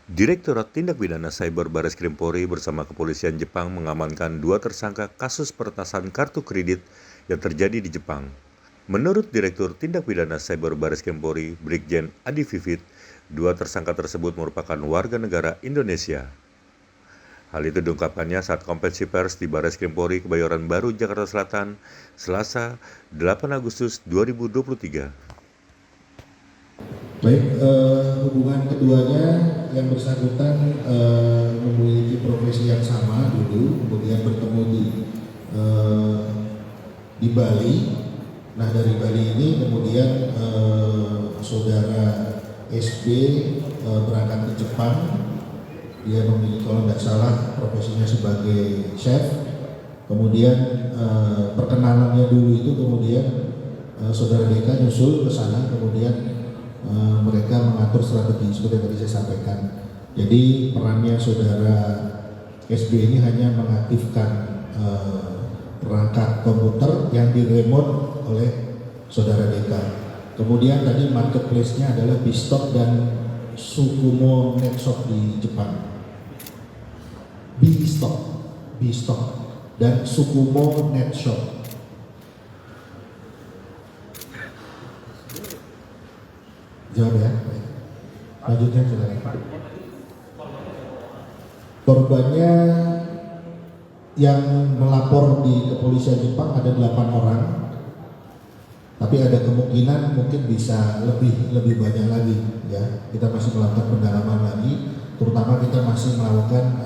Direktorat Tindak Pidana Cyber Bareskrim Polri bersama Kepolisian Jepang mengamankan 2 tersangka kasus peretasan kartu kredit yang terjadi di Jepang. Menurut Direktur Tindak Pidana Cyber Bareskrim Polri, Brigjen Adi Vivit, 2 tersangka tersebut merupakan warga negara Indonesia. Hal itu diungkapkannya saat konferensi pers di Bareskrim Polri Kebayoran Baru, Jakarta Selatan, Selasa, 8 Agustus 2023. Baik, hubungan keduanya yang bersangkutan memiliki profesi yang sama dulu, kemudian bertemu di Bali. Nah, dari Bali ini kemudian saudara SB berangkat ke Jepang. Dia memiliki, kalau tidak salah, profesinya sebagai chef. Kemudian perkenalannya dulu itu kemudian saudara DK nyusul ke sana, kemudian mereka mengatur strategi seperti yang tadi saya sampaikan. Jadi perannya saudara SB ini hanya mengaktifkan perangkat komputer yang diremote oleh saudara DK. Kemudian tadi marketplace-nya adalah Bstock dan Sukumo Netshop di Jepang. Bstock dan Sukumo Netshop. Jawab ya. Lanjutnya silakan. Korbannya yang melapor di kepolisian Jepang ada 8 orang, tapi ada kemungkinan mungkin bisa lebih banyak lagi ya. Kita masih melakukan pendalaman lagi, terutama kita masih melakukan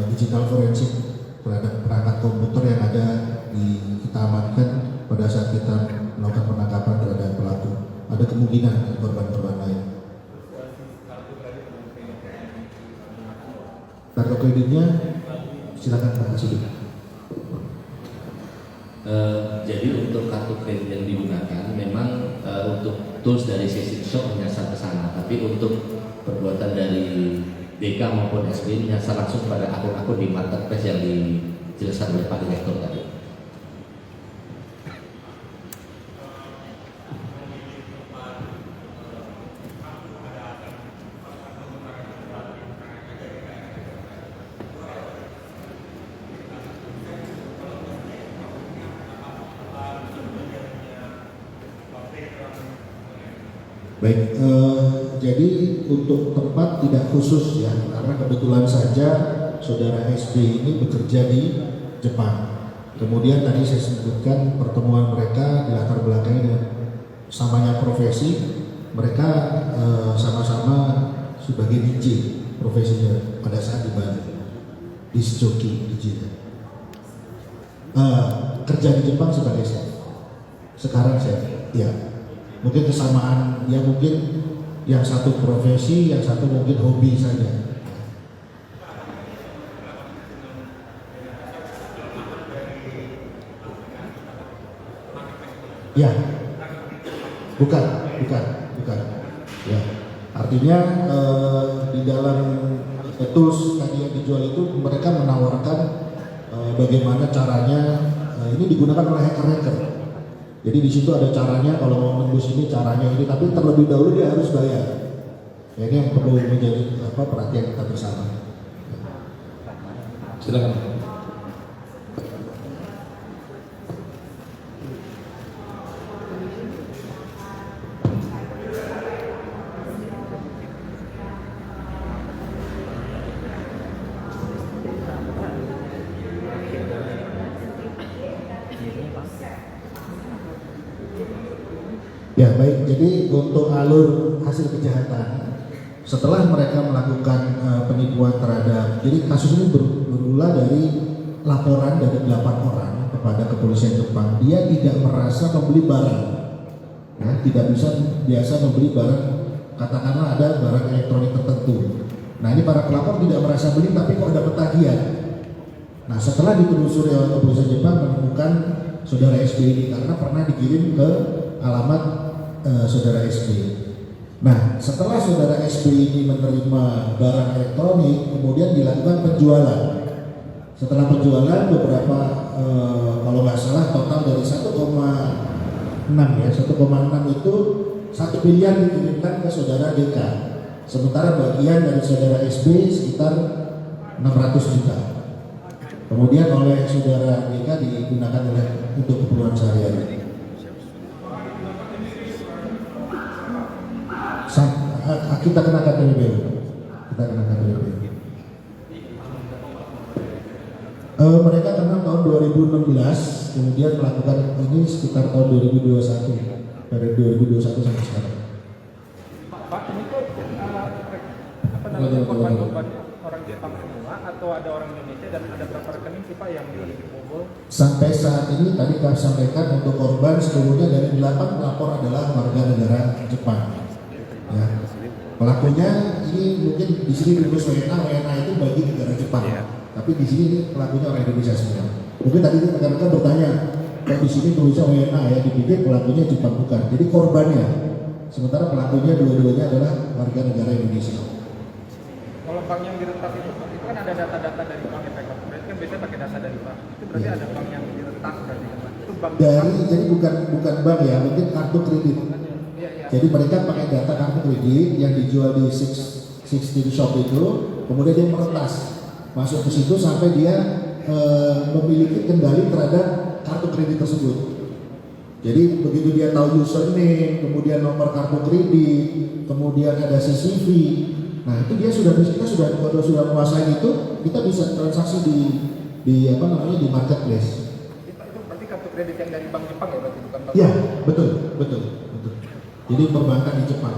digital forensik terhadap perangkat komputer yang ada kita amankan pada saat kita melakukan penangkapan terhadap pelaku. Ada kemungkinan korban-korban lain. Kartu kreditnya silakan Pak Hasidi. Jadi untuk kartu kredit yang digunakan memang untuk tools dari Seismic Shock menyasar ke sana, tapi untuk perbuatan dari DK maupun SB menyasar langsung pada akun-akun di marketplace yang dijelaskan oleh Pak Direktur tadi. Baik, jadi untuk tempat tidak khusus ya, karena kebetulan saja saudara SB ini bekerja di Jepang. Kemudian tadi saya sebutkan pertemuan mereka dilatar belakangi dengan samanya profesi, mereka sama-sama sebagai DJ profesinya pada saat di Bali, disc jockey DJ. Kerja di Jepang sebagai chef. Sekarang chef, ya. Mungkin kesamaan, ya mungkin yang satu profesi, yang satu mungkin hobi saja. Ya, bukan. Ya, artinya di dalam tools tadi yang dijual itu mereka menawarkan bagaimana caranya. Ini digunakan oleh hacker-hacker. Jadi di situ ada caranya, kalau mau menembus ini caranya ini, tapi terlebih dahulu dia harus bayar. Ya, ini yang perlu menjadi perhatian kita bersama. Silakan. Ya baik, jadi untuk alur hasil kejahatan setelah mereka melakukan penipuan terhadap, jadi kasus ini bermula dari laporan dari 8 orang kepada kepolisian Jepang. Dia tidak merasa membeli barang, ya, tidak bisa biasa membeli barang, katakanlah ada barang elektronik tertentu. Nah ini para pelapor tidak merasa beli, tapi kok dapat tagihan. Nah setelah ditelusuri oleh kepolisian Jepang menemukan saudara SB ini karena pernah dikirim ke alamat saudara SB. Nah, setelah saudara SB ini menerima barang elektronik, kemudian dilakukan penjualan. Setelah penjualan beberapa, kalau nggak salah total dari 1,6 ya, 1,6 itu 1 miliar dikirimkan ke saudara DK. Sementara bagian dari saudara SB sekitar 600 juta. Kemudian oleh saudara DK digunakan untuk keperluan sehari-hari. Kita kenakan TPPU. Mereka kenal tahun 2016, kemudian melakukan ini sekitar tahun 2021, dari 2021 sampai sekarang. Pak, ini tuh korban orang Jepang semua atau ada orang Indonesia dan ada berapa rekening sih Pak yang dibobol? Sampai saat ini tadi kami sampaikan untuk korban seluruhnya dari 8 pelapor adalah warga negara Jepang. Ya. Pelakunya ini mungkin di sini tulis WNA itu bagi negara Jepang. Tapi di sini ini pelakunya orang Indonesia semua. Mungkin tadi rekan-rekan bertanya, kok di sini tulisnya WNA ya, dipikir pelakunya Jepang, bukan. Jadi korbannya. Sementara pelakunya dua-duanya adalah warga negara Indonesia. Kalau bank yang diretas itu kan ada data-data dari bank yang backup. Berarti kan biasanya pakai data dari bank. Itu berarti ada bank yang diretas berarti kan Pak. Itu bank Jadi bukan bank ya, mungkin kartu kredit. Iya. Jadi mereka pakai data kartu kredit yang dijual di 16 shop itu, kemudian dia meretas masuk ke situ sampai dia memiliki kendali terhadap kartu kredit tersebut. Jadi begitu dia tahu username, kemudian nomor kartu kredit, kemudian ada CCV, nah itu kita sudah menguasai itu, kita bisa transaksi di marketplace. itu berarti kartu kredit yang dari bank Jepang ya berarti bukan bank. Ya, betul. Jadi perbankan di Jepang.